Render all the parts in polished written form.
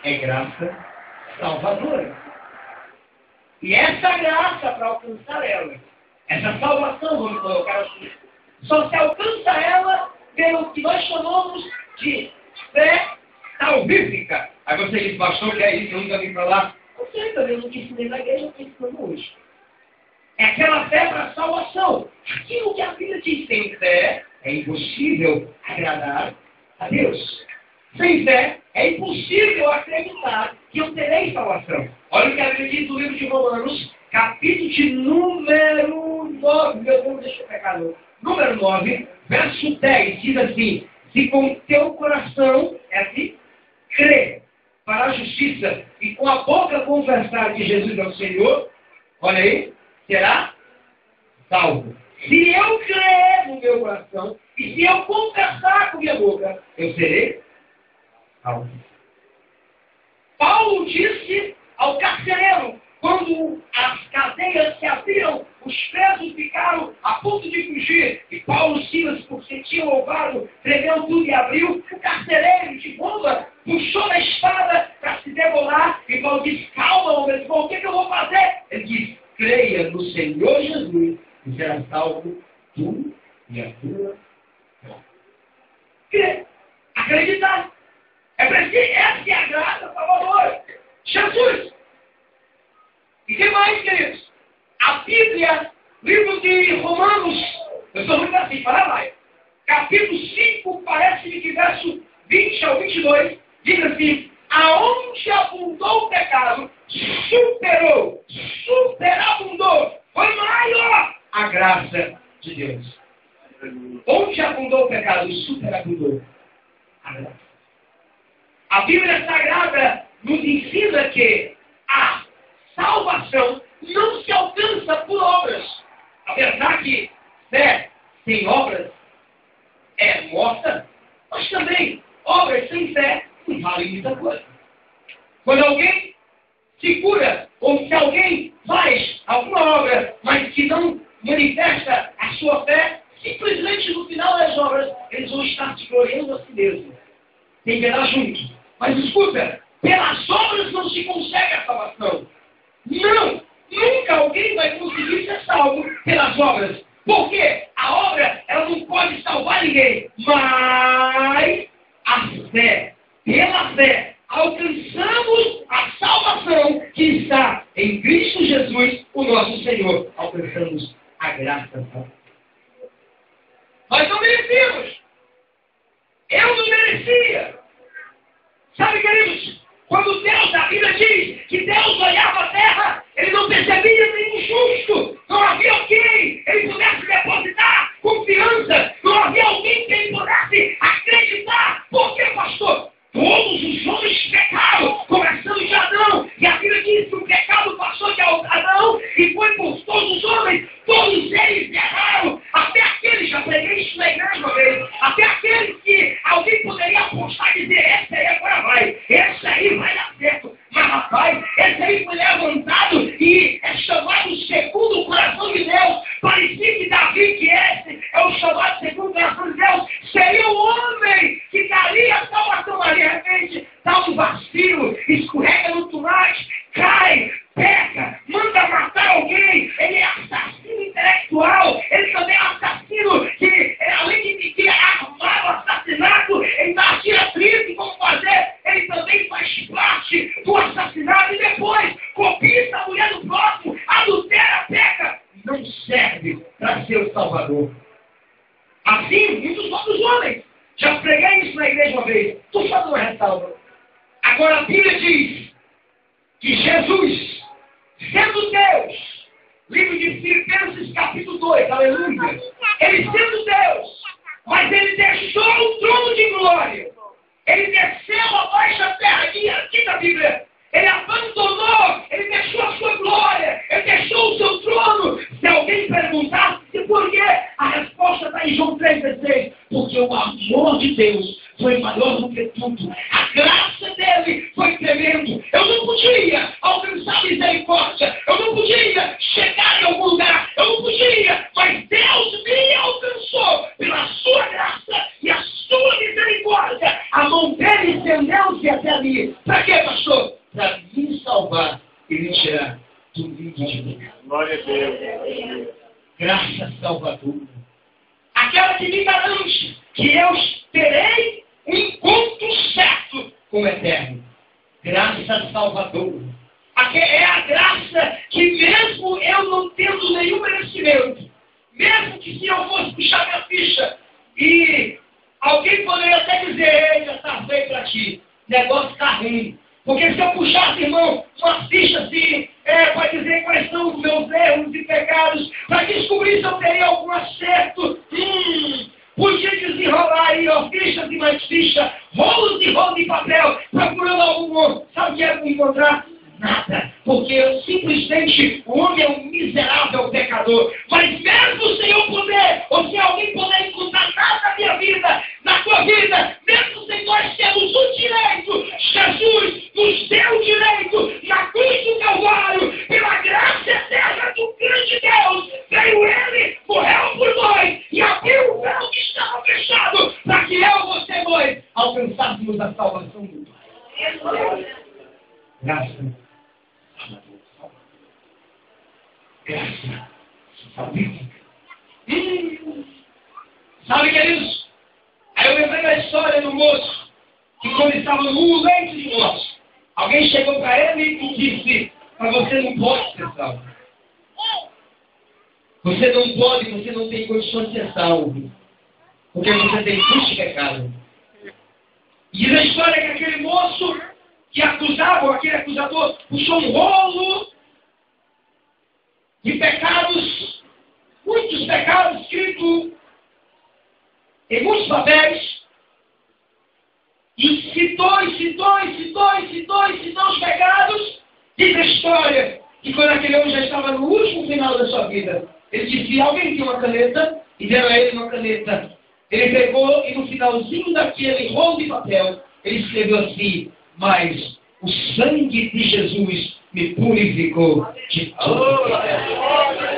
é graça salvadora. E essa graça, para alcançar ela, essa salvação, vamos colocar assim, só se alcança ela pelo que nós chamamos de fé salvífica. Aí você diz, pastor, que é isso? Eu nunca vim falar. Não sei, também não quis ensinar na igreja, eu estou ensinando hoje. É aquela fé para a salvação. Aquilo que a Bíblia diz, sem fé é impossível agradar a Deus. Sem fé é impossível acreditar que eu terei salvação. Olha o que a Bíblia diz no livro de Romanos, capítulo de número 9. Meu Deus, deixa eu pegar número 9, verso 10. Diz assim: se com teu coração, é assim, crer para a justiça e com a boca confessar que Jesus é o Senhor, olha aí, será salvo. Se eu crer no meu coração e se eu confessar com minha boca, eu serei salvo. Paulo disse ao carcereiro, quando as cadeias se abriram, os presos ficaram a ponto de fugir, e Paulo e Silas, porque tinham louvado, tremeu tudo e abriu, o carcereiro de Roma puxou a espada para se degolar, e Paulo disse, calma, homem, o que eu vou fazer? Ele disse, creia no Senhor Jesus, e será salvo tu e a tua casa. Crer, acreditar. É preciso, essa é a graça salvadora. Jesus. E que mais, queridos? A Bíblia, livro de Romanos, eu sou muito assim, para lá. Capítulo 5, parece-me que verso 20 ao 22, diz assim, aonde abundou o pecado, superabundou, foi maior a graça de Deus. Onde abundou o pecado, superabundou a graça. A Bíblia Sagrada nos ensina que a salvação não se alcança por obras. Apesar que fé sem obras é morta, mas também obras sem fé não valem muita coisa. Quando alguém se cura, ou se alguém faz alguma obra, mas que não manifesta a sua fé, simplesmente no final das obras, eles vão estar se gloriando a si mesmos. Tem que andar junto. Mas escuta, pelas obras não se consegue a salvação. Não! Nunca alguém vai conseguir ser salvo pelas obras. Por quê? A obra, ela não pode salvar ninguém. Mas a fé, pela fé, alcançamos a salvação que está em Cristo Jesus, o nosso Senhor. Alcançamos a graça. Nós não merecíamos. Eu não merecia. Sabe, queridos, quando Deus, a Bíblia diz que Deus olhava a terra, ele não percebia nenhum justo, não havia alguém que ele pudesse depositar confiança, não havia alguém que ele pudesse acreditar. Por quê, pastor? Todos os homens pecaram, começando de Adão, e a Bíblia diz que o pecado passou de Adão e foi por todos os homens, todos eles erraram, até aqueles, já preguei isso na igreja uma vez, até aqueles que alguém poderia apostar e dizer, esse aí agora vai, esse aí vai dar certo, mas rapaz, esse aí foi levantado e é chamado segundo o coração de Deus. Parecia que Davi, que esse é o chamado segundo o coração de Deus, seria o homem que daria a salvação, mas de repente dá um vacilo, escorrega no tomate, cai, peca, manda matar alguém, ele é assassino intelectual, ele também é assassino que, além de que armar o assassinato, ele dá diretriz de como fazer, ele também faz parte do assassinato e depois cobiça a mulher do próximo, adultera, peca, não serve para ser o Salvador. Assim, muitos outros homens, já preguei isso na igreja uma vez, estou fazendo uma ressalva. Agora a Bíblia diz que Jesus, sendo Deus, livro de Filipenses capítulo 2, aleluia, ele sendo Deus, mas ele deixou o trono de glória, ele desceu abaixo da terra, aqui na Bíblia, ele abandonou, ele deixou a sua glória, ele deixou o seu trono. Se alguém perguntasse por quê, a resposta está em João 3,16, porque o amor de Deus foi maior do que tudo, a graça dele foi tremendo, eu não podia alcançar misericórdia, eu não podia chegar em algum lugar, eu não podia, mas Deus me alcançou pela sua graça e a sua misericórdia, a mão dele estendeu-se até a minha morreria. Para quê, pastor? Para me salvar e me tirar do livro de pecado. Glória a Deus. Graça salvadora. Aquela que me garante que eu terei um encontro certo com o Eterno. Graça salvadora. É a graça que mesmo eu não tendo nenhum merecimento, mesmo que se eu fosse puxar minha ficha, e alguém poderia até dizer, ele já está feio para ti, o negócio está ruim. Porque se eu puxasse, irmão, uma ficha assim, para dizer quais são os meus erros e pecados, para descobrir se eu teria algum acerto, podia desenrolar aí, ó, fichas e mais fichas, rolos de papel, procurando algum, sabe o que é encontrar? Nada, porque simplesmente o homem é um miserável pecador. Mas mesmo sem eu poder, ou se alguém puder encontrar nada na minha vida, na tua vida, mesmo sem nós termos o direito, Jesus nos deu o direito na cruz do Calvário, pela graça eterna do grande Deus, veio Ele, morreu por nós e abriu o véu que estava fechado, para que eu, você, nós, alcançássemos a salvação do Pai. Graça. Graça salvífica. Sabe, queridos? Aí eu lembrei da história do moço que quando estava no leito de morte, alguém chegou para ele e disse: mas você não pode ser salvo. Você não pode, você não tem condições de ser salvo. Porque você tem culpa de pecado. E diz a história que aquele moço que acusava, aquele acusador, puxou um rolo de pecados, muitos pecados escritos em muitos papéis, e citou os pecados. Diz a história que quando aquele homem já estava no último final da sua vida, ele disse: alguém tem uma caneta? E deram a ele uma caneta. Ele pegou e no finalzinho daquele rolo de papel, ele escreveu assim: mas o sangue de Jesus me purificou de todo pecado.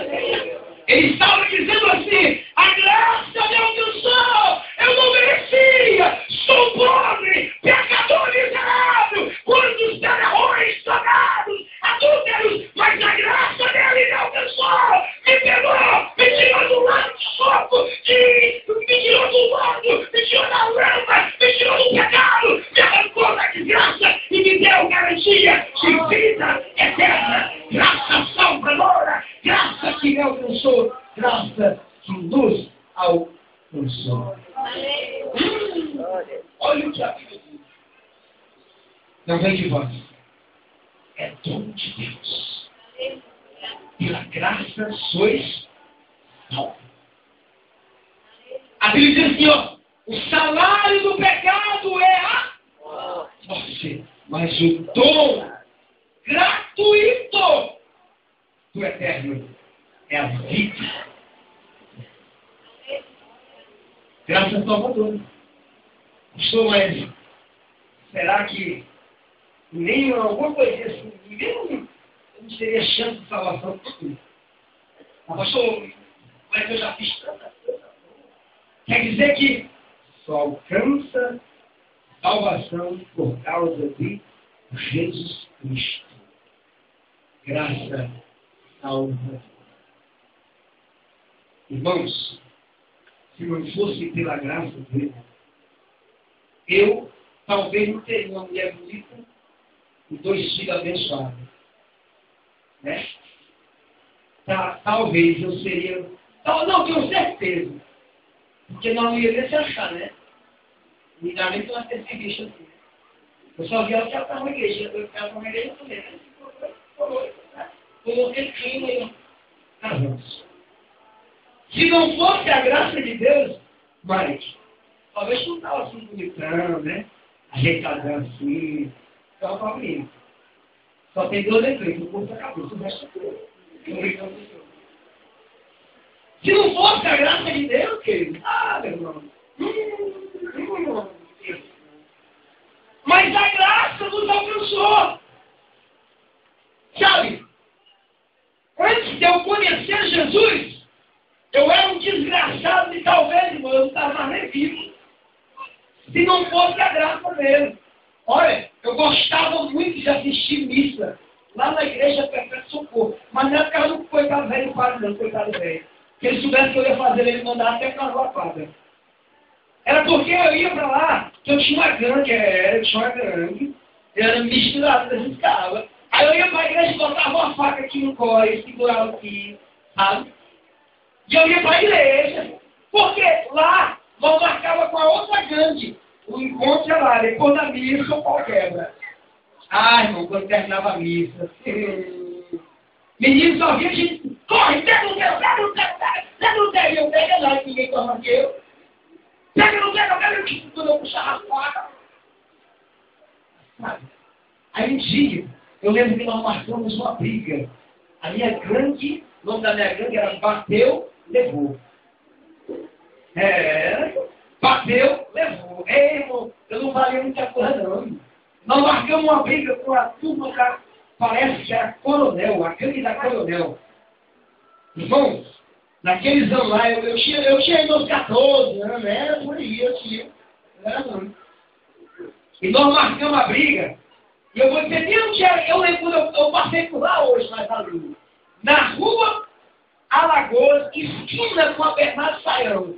Ele estava dizendo assim: a graça me alcançou, eu não merecia, sou pobre, pecador miserável, quantos terrores tomados, adúlteros, mas a graça dele me alcançou, me pegou, me tirou do lado de soco, me tirou do lodo, me tirou da lama, me tirou do pecado, me arrancou da desgraça e me deu garantia de vida eterna, graça salvadora, graça que me alcançou, graça que nos alcançou. Olha o que a Bíblia diz. Não vem de vós. É dom de Deus. Pela graça sois salvos. A Bíblia diz assim, ó: o salário do pecado é a morte, mas o dom gratuito do Eterno é a vida. Graça salvadora. Pastor, mas será que nem alguma coisa assim, nem não teria chance de salvação? Pastor, mas eu já fiz tanta coisa. Quer dizer que só alcança salvação por causa de Jesus Cristo. Graça salvadora. Irmãos, se não fosse pela graça dele, eu talvez não teria uma mulher bonita e 2 filhos abençoados. Né? Talvez eu seria... Não, tenho certeza. Porque não ia nem se achar, né? Ainda bem que ela tem serviço assim. Eu só vi ela que ela estava na igreja. Eu estava na igreja também, né? Coloquei clima aí. Casamos. Se não fosse a graça de Deus, mas talvez não estava assim bonitão, né? Ajeitadão assim. Estava para mim. Só tem 2 defeitos, o corpo e a cabeça, o resto é tudo. Se não fosse a graça de Deus, querido, meu irmão. Mas a graça nos alcançou. Sabe? Antes de eu conhecer Jesus, eu era um desgraçado e talvez, irmão, eu não estava mais nem vivo. Se não fosse a graça dele. Olha, Eu gostava muito de assistir missa lá na igreja Perpétuo Socorro. Mas não é por causa do coitado velho do padre, não, coitado velho. Se ele soubesse que eu ia fazer, ele mandava até para a quadra. Era porque eu ia para lá, que eu tinha uma gangue, eu era misturado, a gente ficava. Aí eu ia para a igreja e botava uma faca aqui no colo, segurava aqui, sabe? E eu ia para a igreja. Porque lá, nós marcava com a outra gangue. O encontro era lá, depois da missa, o pau quebra. Ah, irmão, quando terminava a missa. Menino só via a gente, corre, pega no dedo, pega no dedo, pega no dedo. Eu pego lá, que ninguém toma que eu. Pega no dedo, pega no dedo, quando eu puxava a faca. Sabe? Aí um dia, eu lembro que nós marcamos uma briga. A minha gangue, o nome da minha gangue era Bateu, Levou. Bateu, levou. Ei, irmão, eu não valia muita coisa, não. Nós marcamos uma briga com a turma que parece que era Coronel, a gangue da Coronel. Irmão, naqueles anos lá, eu tinha meus 14 anos, né? Por aí, eu tinha. E nós marcamos a briga. E eu vou dizer, eu lembro, eu passei por lá hoje, mas ali. Na rua Alagoas, esquina com a Bernardo Saião.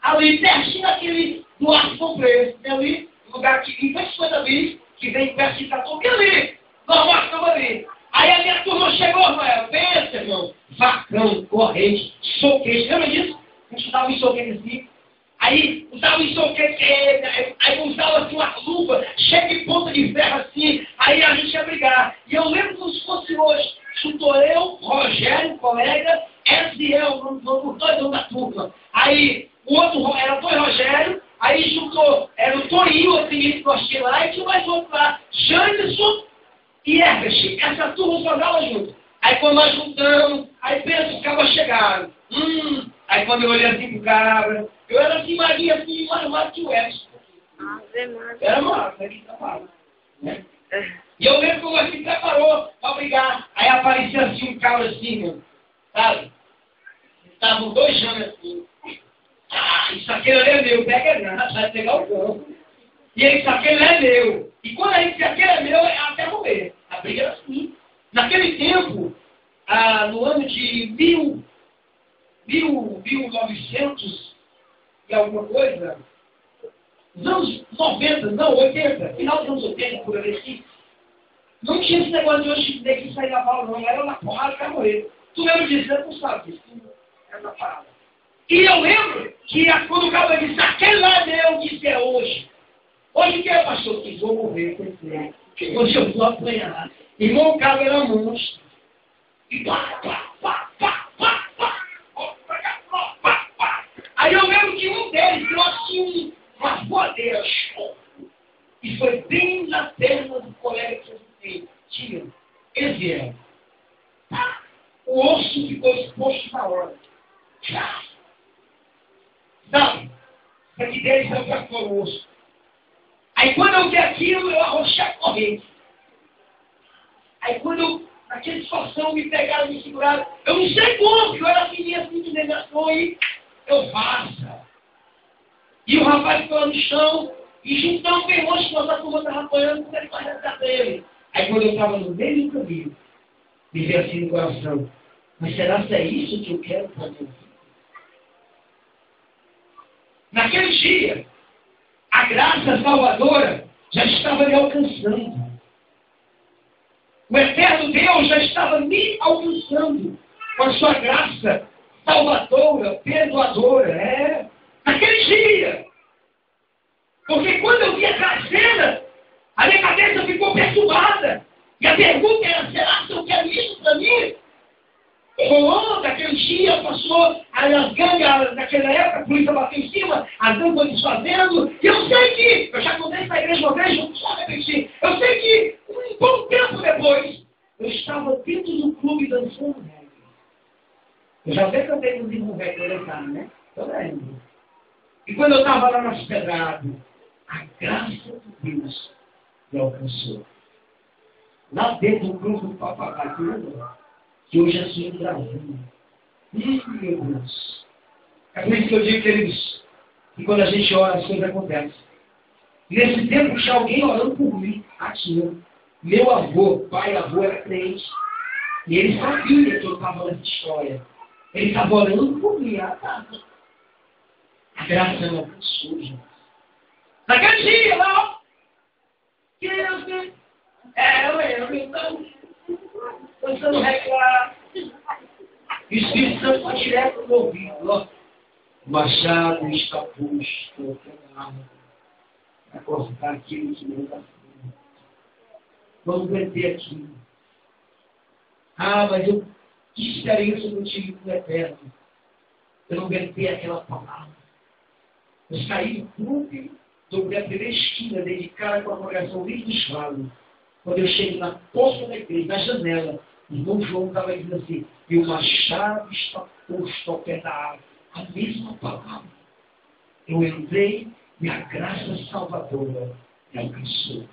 Ali, pertinho daquele do Arco Compreço, ali, lugar que em 50 vezes, que vem perto de Catuque, ali, nós marcamos ali. Aí a minha turma chegou, Rafael, pensa, irmão, facão, corrente, soquete, lembra disso? A gente usava um soquete assim. Aí usava um soquete, aí usava assim uma luva, cheia de ponta de ferro assim, aí a gente ia brigar. E eu lembro como se fosse hoje, chutou eu, Rogério, colega, Eziel, os dois da turma. Aí o outro era dois Rogério, aí juntou, era o Torinho, o apelido que nós tínhamos lá, e tinha mais outro lá, Janderson e Herbert. Essa turma jogava junto. Aí quando nós juntamos, aí pensa, os cabas chegaram. Aí quando eu olhei assim pro cabra, eu era assim, Maria, assim, mais que o Edson. Era massa, que trabalho. Né? E eu lembro que o Marquinhos preparou para brigar. Aí aparecia assim um cabra assim, meu, sabe? Estavam 2 anos assim. Isso aqui é meu, pega nada, vai pegar o campo. E ele, isso aqui é meu. E quando a gente diz aquele é meu, é até morrer. A briga era assim. Naquele tempo, no ano de 1900 e alguma coisa, nos anos 90, não, 80, final dos anos 80, por aí assim, não tinha esse negócio de hoje que sair na bala, não. Era na porrada que ia morrer. Tu lembra disso? Você não sabe disso. Era na parada. E eu lembro que quando o cara disse, aquele lá é meu, disse é hoje. Hoje que é, pastor? Que vou morrer, pensei. Hoje eu vou apanhar. Irmão, o cara era monstro. E pá. Aí eu lembro que um deles trouxe uma voadeira. E foi bem na perna do colega que eu tinha. Eziel. O osso ficou exposto na hora. Sabe? Isso aqui dele saiu para fora o osso. Aí quando eu vi aquilo, eu arrochei a corrente. Aí quando naquela situação me pegaram, me seguraram, eu não sei como, que eu era fininha assim de negação aí, eu faça. E o rapaz ficou no chão, e juntamos bem longe que nossa turma estava apanhando, porque ele vai resgatar dele. Aí quando eu estava no meio do caminho, me veio assim no coração, mas será que é isso que eu quero fazer? Naquele dia, a graça salvadora já estava me alcançando. O eterno Deus já estava me alcançando com a sua graça salvadora, perdoadora. Naquele dia. Porque quando eu vi aquela cena, a minha cabeça ficou perturbada. E a pergunta era, será que eu quero isso para mim? Rolando daquele dia, passou as gangues naquela época, a polícia bateu em cima, as gangues foram desfazendo, e eu sei que, eu já contei essa igreja uma vez, eu só repetir, eu sei que um bom tempo depois, eu estava dentro do clube dançando reggae. Eu já até cantei com os irmãos reggae para dançar, né? Eu lembro. E quando eu estava lá nas pedradas, a graça de Deus me alcançou. Lá dentro do grupo do papagaio, que hoje é assim no Brasil. Meu Deus. É por isso que eu digo, queridos, que quando a gente ora, as coisas acontecem. Nesse tempo tinha alguém orando por mim, aqui, ó. Meu avô, pai e avô era crente. E ele sabia que eu estava nessa história. Ele estava orando por mim, tá. A graça não alcançou, gente. Naquele dia, lá, que eu então, pensando reclamar. E o Espírito Santo foi direto no ouvido, ó. O machado está posto na arma para cortar aquilo que não dá fome. Vamos meter aqui. Ah, mas eu que experiência eu não tive com o Eterno. Eu não aguentei aquela palavra. Eu saí do clube, dobrei a primeira esquina, dei de cara com a congregação livre dos valos. Quando eu cheguei na porta da igreja, na janela, o irmão João estava dizendo assim, e o machado está posto ao pé da árvore. A mesma palavra. Eu entrei e a graça salvadora me alcançou.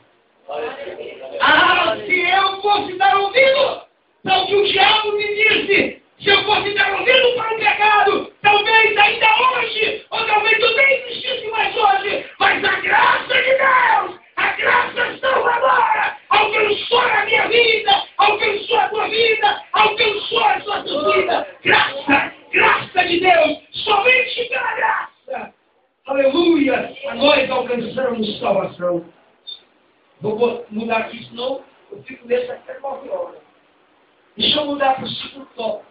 Ah, se eu fosse dar ouvido ao que o diabo me disse, se eu fosse dar ouvido para o pecado, talvez ainda hoje, ou talvez eu nem existisse mais hoje, mas a graça de Deus, a graça salvadora, alcançou a minha vida, alcançou a tua vida, alcançou a sua vida. Graça de Deus, somente pela graça. Aleluia, a nós alcançamos salvação. Vou mudar aqui, senão eu fico nesse até 9 horas. Deixa eu mudar para o segundo tópico.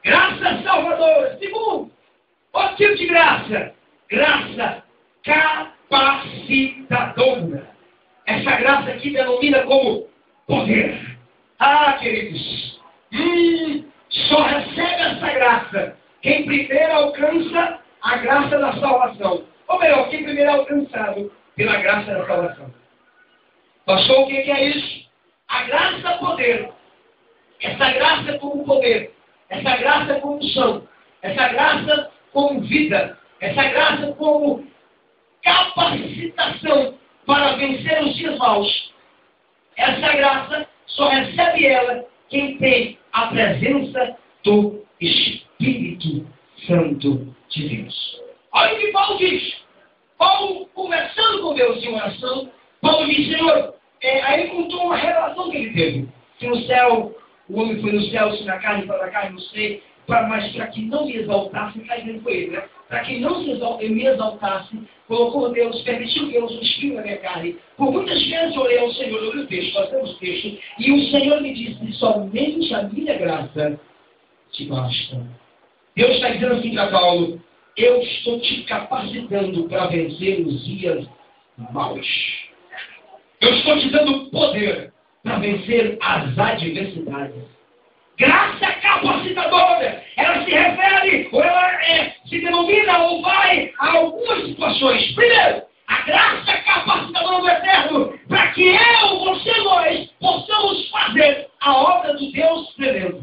Graça salvadora. Segundo, outro tipo de graça. Graça capacitadora. Essa graça aqui denomina como poder. Ah, queridos. Só recebe essa graça quem primeiro alcança a graça da salvação. Ou melhor, quem primeiro é alcançado pela graça da salvação. Pastor, o que é isso? A graça poder. Essa graça como poder. Essa graça como unção. Essa graça como vida. Essa graça como capacitação para vencer os dias maus. Essa graça só recebe ela quem tem a presença do Espírito Santo de Deus. Olha o que Paulo diz. Paulo, conversando com Deus em oração, Paulo diz, Senhor, aí ele contou uma revelação que ele teve. Que no céu, o homem foi no céu, se na carne, para a carne, não sei, mas para que não me exaltasse, caindo com ele, né? Para que não me exaltasse, colocou Deus, permitiu Deus um espinho na minha carne. Por muitas vezes eu orei ao Senhor, eu li o texto, nós temos o texto, e o Senhor me disse, somente a minha graça te basta. Deus está dizendo assim para Paulo, eu estou te capacitando para vencer os dias maus. Eu estou te dando poder para vencer as adversidades. Graça capacitadora, ela se refere, ou ela se denomina, ou vai a algumas situações. Primeiro, a graça capacitadora do Eterno, para que eu, você, nós, possamos fazer a obra do Deus tremendo.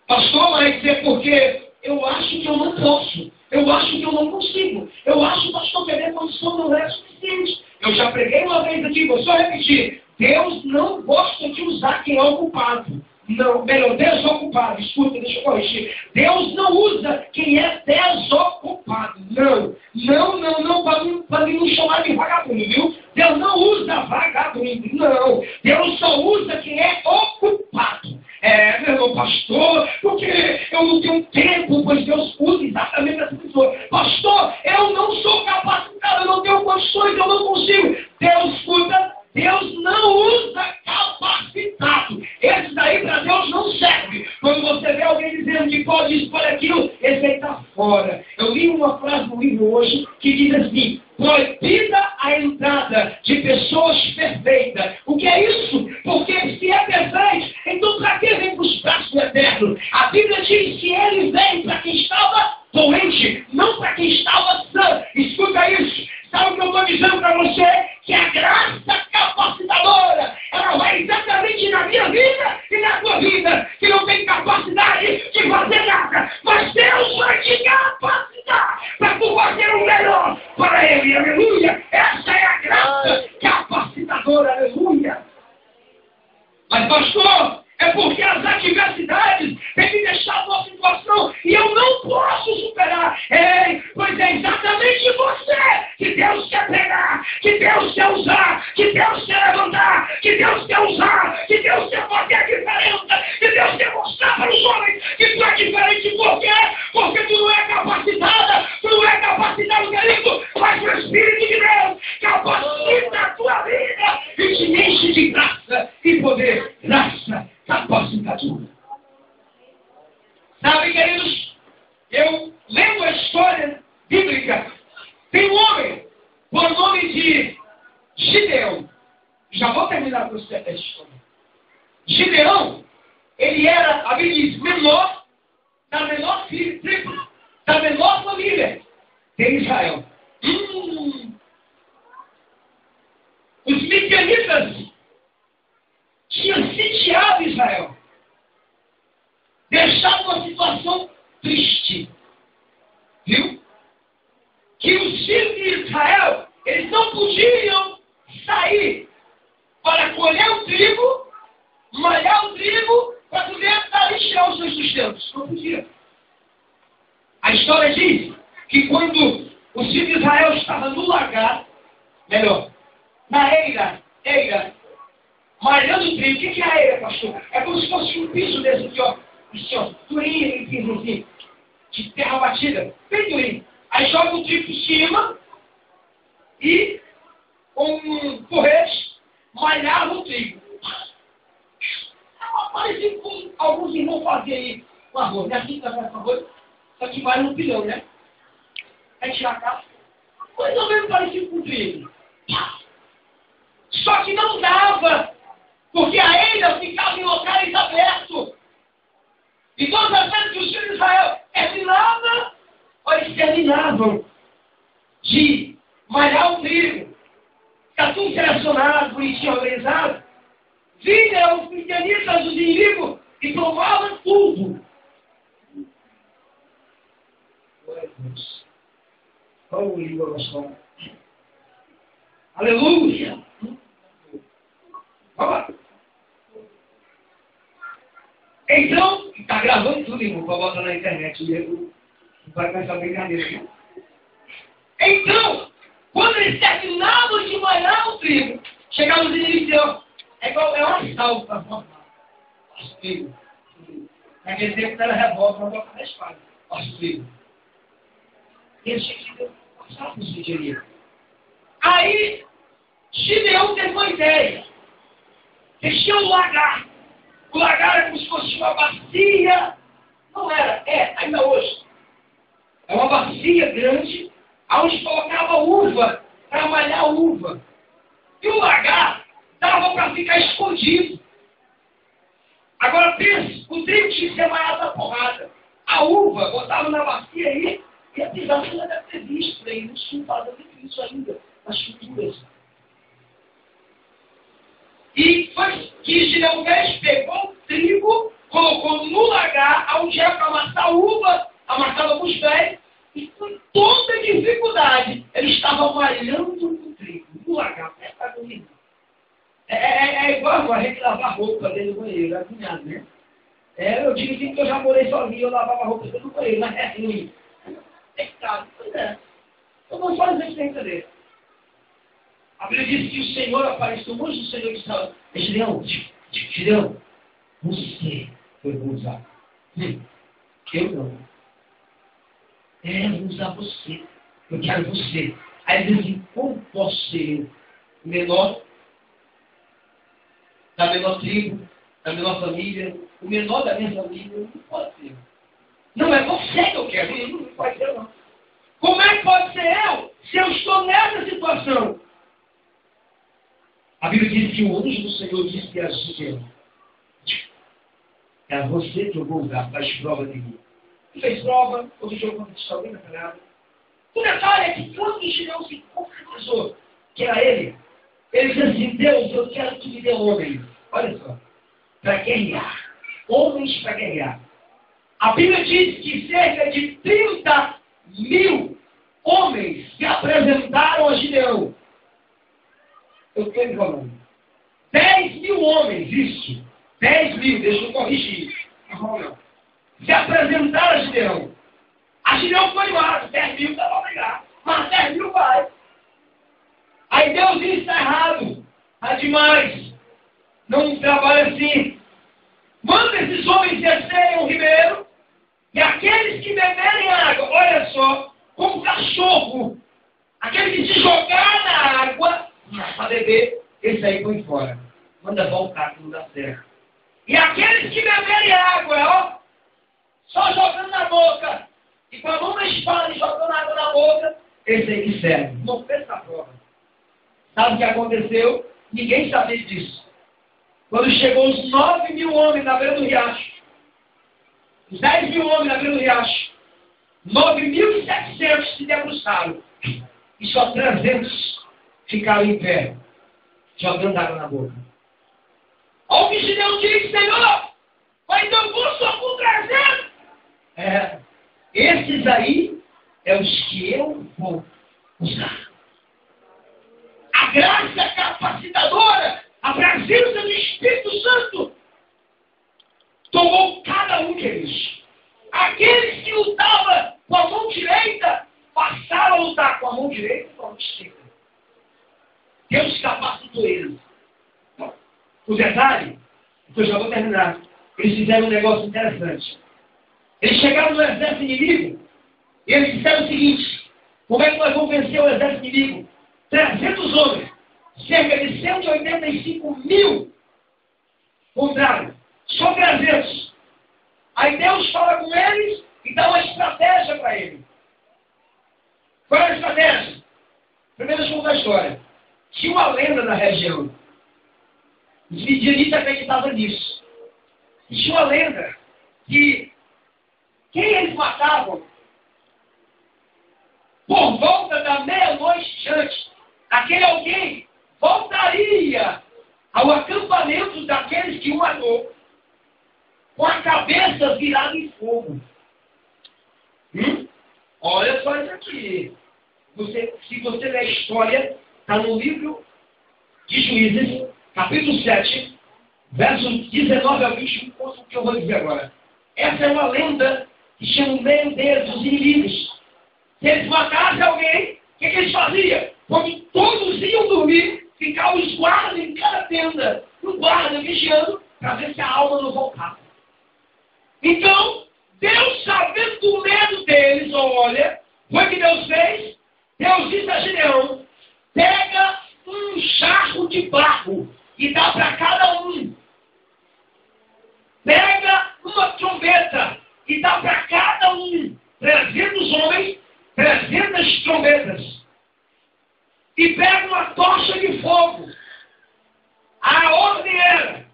Pastor, mas é porque eu acho que eu não posso, eu acho que eu não consigo, eu acho, pastor, que a minha condição não é suficiente. Eu já preguei uma vez aqui, vou só repetir. Deus não gosta de usar quem é ocupado. Não, melhor, desocupado. Escuta, deixa eu corrigir. Deus não usa quem é desocupado. Não, para mim não chamar de vagabundo, viu? Deus não usa vagabundo, não. Deus só usa quem é ocupado. Meu pastor, porque eu não tenho tempo, pois Deus usa exatamente essa pessoa. Pastor, eu não sou capacitado, eu não tenho condições, eu não consigo. Deus escuta. Deus não usa capacitado. Esse daí para Deus não serve. Quando você vê alguém dizendo que pode isso, pode aquilo, esse aí está fora. Eu li uma frase no livro hoje que diz assim, proibida a entrada de pessoas perfeitas. O que é isso? Porque se é perfeito, então para que vem para os braços do Eterno? A Bíblia diz que ele vem para quem estava doente, não para quem estava sã. Escuta isso. Sabe o que eu estou dizendo para você? Que a graça capacitadora, ela vai exatamente na minha vida e na tua vida, que não tem capacidade de fazer nada, mas Deus vai te capacitar para tu fazer o melhor para Ele, aleluia. Essa é a graça capacitadora, aleluia. Mas pastor, é porque as adversidades têm me deixado numa situação e eu não posso superar. Pois é exatamente você que Deus quer pegar, que Deus quer usar, que Deus quer levantar, que Deus quer usar, que Deus quer fazer a diferença, que Deus quer mostrar para os homens que tu é diferente. Por quê? Porque tu não é capacitada, tu não é capacitado, querido, mas o Espírito de Deus capacita a tua vida e te enche de graça e poder. Graça capacitadora. Sabe, queridos, eu lendo a história bíblica, tem um homem por nome de Gideão. Já vou terminar com essa história. Gideão, ele era, a Bíblia diz, menor, da menor tribo, da menor família de Israel. Os midianitas tinham sitiado Israel, deixado uma situação triste. Viu? Que os filhos de Israel, eles não podiam sair para colher o trigo, malhar o trigo, para poder dar tirar os seus sustentos. Não podia. A história diz que quando os filhos de Israel estavam no lagar, melhor, na eira, malhando o trigo. O que é a eira, pastor? É como se fosse um piso desse aqui, ó. Assim, ó, durinho, e piso assim, de terra batida, bem durinho. Aí joga o trigo por cima e com um porrete malhava o trigo. Parecido com alguns irmãos faziam aí com arroz, né? Assim, com arroz, só que vai no pilão, né? Aí tirar a casa. Mais ou menos parecido com o trigo. Só que não dava, porque a eira ficava em locais abertos. E todas as vezes que os filhos de Israel terminavam de malhar o trigo, está tudo selecionado, bonitinho, organizado, vinham os midianitas, os inimigos, e tomavam tudo. Glória a Deus. Aleluia. Vamos lá. Então, está gravando tudo, irmão, para botar na internet. Não vai começar a brincadeira, né? Então, quando eles terminavam de malhar o trigo, chegavam os inimigos e diziam, é uma salva. Nosso trigo. Naquele tempo não era revólver, não tocar na espada. Nosso trigo. E eles tinham que passar por isso. Aí, Gideão teve uma ideia. Eles tinham um lagar. O lagar é como se fosse uma bacia. Não era, ainda hoje. É uma bacia grande, onde colocava uva, para malhar uva. E o lagar dava para ficar escondido. Agora pense, o trigo tinha que ser malhado na porrada. A uva, botava na bacia aí, e a pisada ainda deve ter visto aí no sul, fazendo isso ainda, nas culturas. E foi que Gideão pegou o trigo, colocou no lagar, onde era para amassar a uva, amassava com os pés, e com toda dificuldade, ele estava malhando o trigo, no lagar, perto do rio. É igual a gente lavar roupa dentro do banheiro, é cunhado, né? Eu digo assim que eu já morei sozinho, eu lavava roupa dentro do banheiro, mas é ruim. É caro, pois é. Eu não faço essa brincadeira. A Bíblia diz que o Senhor apareceu, o anjo do Senhor disse, Gideão, você foi usar. Eu não. Eu vou usar você. Eu quero você. Aí ele diz assim, como posso ser eu? O menor, da menor tribo, da menor família, o menor da minha família, não pode ser. Não é você que eu quero, não pode ser não. Como é que pode ser eu, se eu estou nessa situação? A Bíblia diz que o anjo do Senhor disse a Gideão, é você que eu vou usar, faz prova de mim. Ele fez prova, outro jogo quando está alguém na canada. O detalhe é que quando Gideão se concretizou que era ele disse assim, Deus, eu quero que me dê homens. Olha só, para guerrear. Homens para guerrear. A Bíblia diz que cerca de 30.000 homens se apresentaram a Gideão. Eu estou enrolando. 10.000 homens, isso, 10.000, deixa eu corrigir. Se apresentaram a Gideão. A Gideão foi embora, 10.000 dá para pegar. Mas 10.000 vai. Aí Deus disse, está errado. Está demais. Não trabalha assim. Manda esses homens descerem o ribeiro. E aqueles que beberem água, olha só, como cachorro. Aquele que se jogar na água, para beber, esse aí põe fora. Manda voltar, que não dá certo. E aqueles que beberem água, ó, só jogando na boca, e com a mão na espada e jogando água na boca, esse aí que serve. Não fez essa prova. Sabe o que aconteceu? Ninguém sabia disso. Quando chegou os 9.000 homens na beira do riacho, os 10.000 homens na beira do riacho, 9.700 se debruçaram, e só 300 ficaram em pé, jogando água na boca. Olha o que Gideão disse, Senhor, mas eu vou só com 300. Esses aí é os que eu vou usar. A graça capacitadora, a presença do Espírito Santo, tomou cada um deles. Aqueles que lutavam com a mão direita, passaram a lutar com a mão direita e com a mão esquerda. Deus capacitou eles. O detalhe, eu já vou terminar, eles fizeram um negócio interessante. Eles chegaram no exército inimigo e eles disseram o seguinte: como é que nós vamos vencer o exército inimigo? 300 homens, cerca de 185.000 contrário, só 300. Aí Deus fala com eles e dá uma estratégia para eles. Qual é a estratégia? Primeiro, deixa eu contar a história. Tinha uma lenda na região. Os midianitas acreditavam nisso. E tinha uma lenda que quem eles matavam, por volta da meia-noite diante, aquele alguém voltaria ao acampamento daqueles que o matou, com a cabeça virada em fogo. Olha só isso aqui. Se você ler a história, está no livro de Juízes, capítulo 7, versos 19 a 21, o que eu vou dizer agora. Essa é uma lenda que chama o meio deles, os inimigos. Se eles matassem alguém, o que eles faziam? Quando todos iam dormir, ficavam os guardas em cada tenda, um guarda vigiando, para ver se a alma não voltava. Então, Deus, sabendo do medo deles, olha, foi o que Deus fez? Deus disse a Gideão: pega um jarro de barro e dá para cada um. Pega uma trombeta e dá para cada um. 300 homens, 300 trombetas. E pega uma tocha de fogo. A ordem era: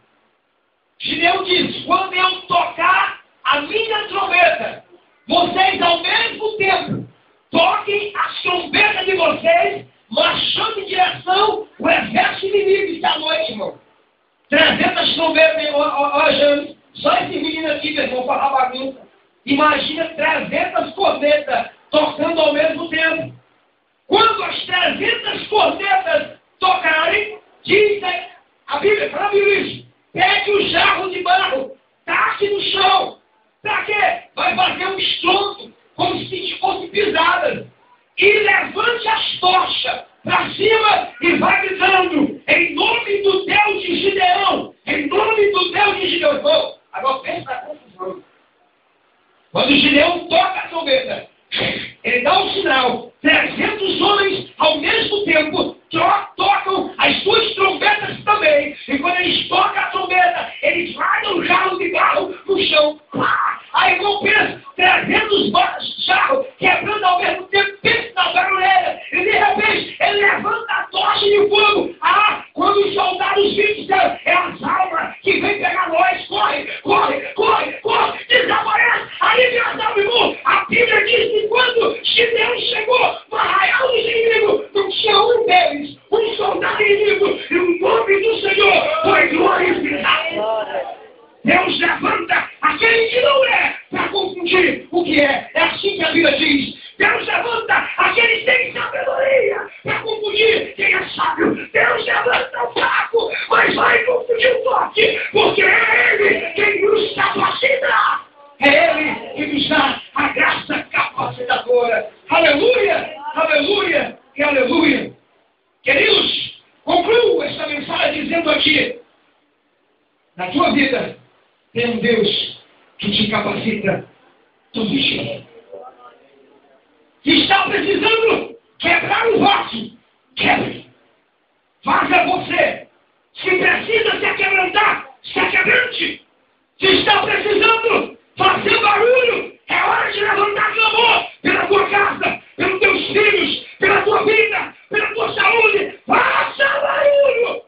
Gideão disse, quando eu tocar a minha trombeta, vocês ao mesmo tempo toquem as trombetas de vocês, marchando em direção ao exército inimigo. Isso à noite, irmão. 300 trombetas, ó, James, só esse menino aqui, meu irmão, para a bagunça. Imagina 300 cornetas tocando ao mesmo tempo. Quando as 300 cornetas tocarem, dizem, a Bíblia fala isso, pegue o jarro de barro, taque no chão. Para quê? Vai fazer um estrondo, como se fosse pisadas. E levante as tochas para cima e vai gritando, em nome do Deus de Gideão, em nome do Deus de Gideão. Bom, agora pensa na confusão. Quando Gideão toca a trombeta, ele dá um sinal, 300 homens ao mesmo tempo tocam as suas trombetas também. E quando eles tocam a trombeta, eles largam o jarro de barro no chão. Aí vão pensa, 300 jarros quebrando ao mesmo tempo, pensa na barulheira. E de repente, ele levanta a tocha de fogo. Quando os soldados disseram, é as almas que vem pegar nós. Corre, corre, corre, corre, desaparece. Aí, meus amigos, a Bíblia diz que quando Gideão chegou no arraial dos inimigos, não tinha um deles, um soldado inimigo, e o nome do Senhor foi glorificado. Deus levanta aquele que não é para confundir o que é. É assim que a Bíblia diz. Deus levanta aquele que tem sabedoria para confundir quem é sábio. Deus levanta o fraco, mas vai confundir o forte, porque aqui. Na tua vida, tem um Deus que te capacita todo dia. Se está precisando quebrar o vaso, quebre. Faça você. Se precisa se aquebrantar, se aquebrante. Se está precisando fazer barulho, é hora de levantar clamor pela tua casa, pelos teus filhos, pela tua vida, pela tua saúde. Faça barulho.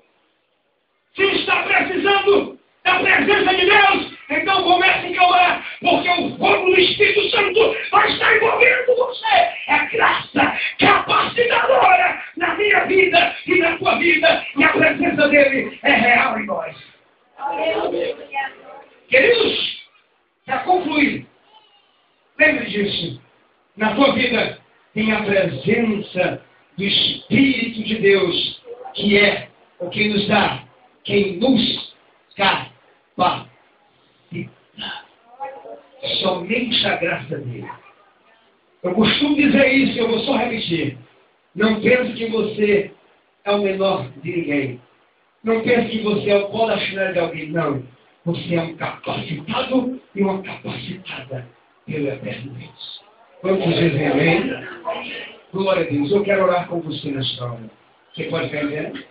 Se está precisando da presença de Deus, então comece a clamar, porque o fogo do Espírito Santo vai estar envolvendo você. É graça capacitadora na minha vida e na tua vida, e a presença dele é real em nós. Queridos, para concluir, lembre disso. Na tua vida tem a presença do Espírito de Deus, que é o que nos dá, quem nos capacita. Somente a graça dele. Eu costumo dizer isso, eu vou só repetir. Não pense que você é o menor de ninguém. Não pense que você é o pó da chinela de alguém. Não. Você é um capacitado e uma capacitada pelo eterno Deus. Vamos dizer amém? Glória a Deus. Eu quero orar com você nesta hora. Você pode ficar vendo?